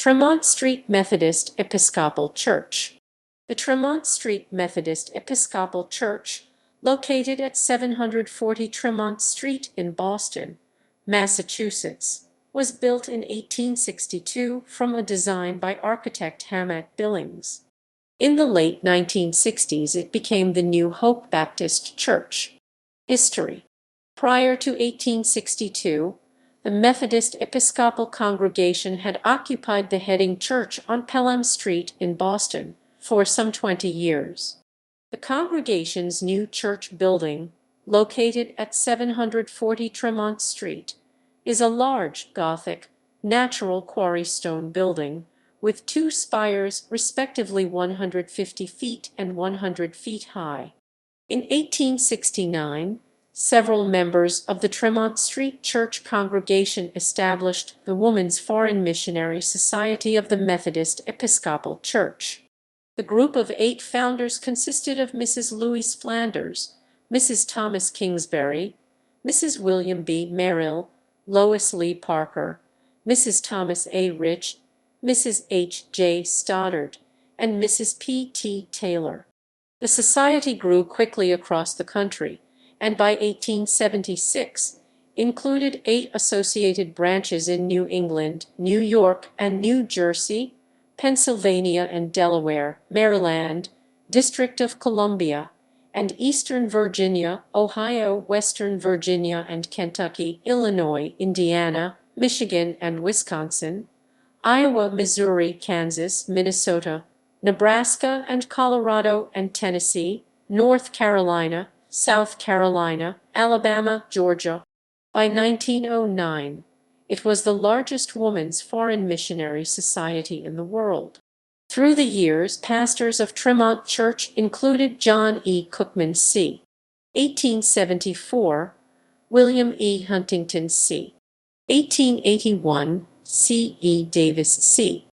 Tremont Street Methodist Episcopal Church. The Tremont Street Methodist Episcopal Church, located at 740 Tremont Street in Boston, Massachusetts, was built in 1862 from a design by architect Hammatt Billings. In the late 1960s, it became the New Hope Baptist Church. History. Prior to 1862, the Methodist Episcopal congregation had occupied the heading church on Pelham Street in Boston for some 20 years. The congregation's new church building, located at 740 Tremont Street, is a large Gothic, natural quarry stone building with two spires respectively 150 feet and 100 feet high. In 1869, several members of the Tremont Street Church congregation established the Woman's Foreign Missionary Society of the Methodist Episcopal Church. The group of 8 founders consisted of Mrs. Louise Flanders, Mrs. Thomas Kingsbury, Mrs. William B. Merrill, Lois Lee Parker, Mrs. Thomas A. Rich, Mrs. H. J. Stoddard, and Mrs. P. T. Taylor. The society grew quickly across the country, and by 1876 included 8 associated branches in New England, New York and New Jersey, Pennsylvania and Delaware, Maryland, District of Columbia, and Eastern Virginia, Ohio, Western Virginia and Kentucky, Illinois, Indiana, Michigan and Wisconsin, Iowa, Missouri, Kansas, Minnesota, Nebraska and Colorado and Tennessee, North Carolina, South Carolina, Alabama, Georgia. By 1909, it was the largest woman's foreign missionary society in the world. Through the years, pastors of Tremont Church included John E. Cookman C. 1874, William E. Huntington C. 1881, C. E. Davis C.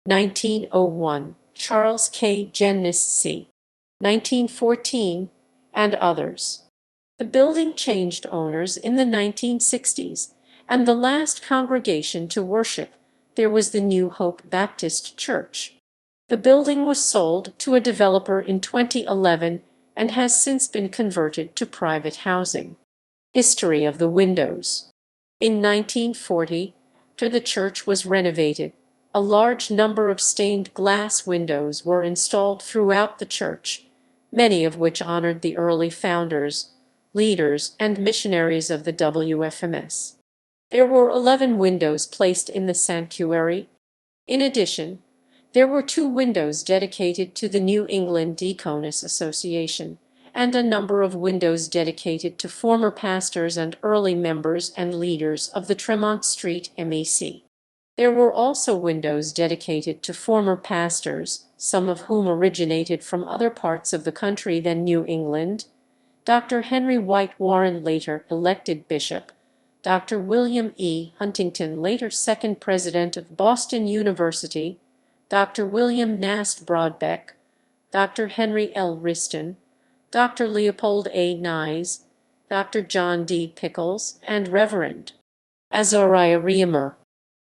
1901, Charles K. Jennis C. 1914, and others. The building changed owners in the 1960s, and the last congregation to worship there was the New Hope Baptist Church. The building was sold to a developer in 2011 and has since been converted to private housing. History of the windows. In 1940, after the church was renovated, a large number of stained glass windows were installed throughout the church, many of which honored the early founders, leaders, and missionaries of the WFMS. There were 11 windows placed in the sanctuary. In addition, there were 2 windows dedicated to the New England Deaconess Association, and a number of windows dedicated to former pastors and early members and leaders of the Tremont Street MEC. There were also windows dedicated to former pastors, some of whom originated from other parts of the country than New England. Dr. Henry White Warren, later elected bishop, Dr. William E. Huntington, later second president of Boston University, Dr. William Nast Broadbeck, Dr. Henry L. Riston, Dr. Leopold A. Nyes, Dr. John D. Pickles, and Reverend Azariah Reamer.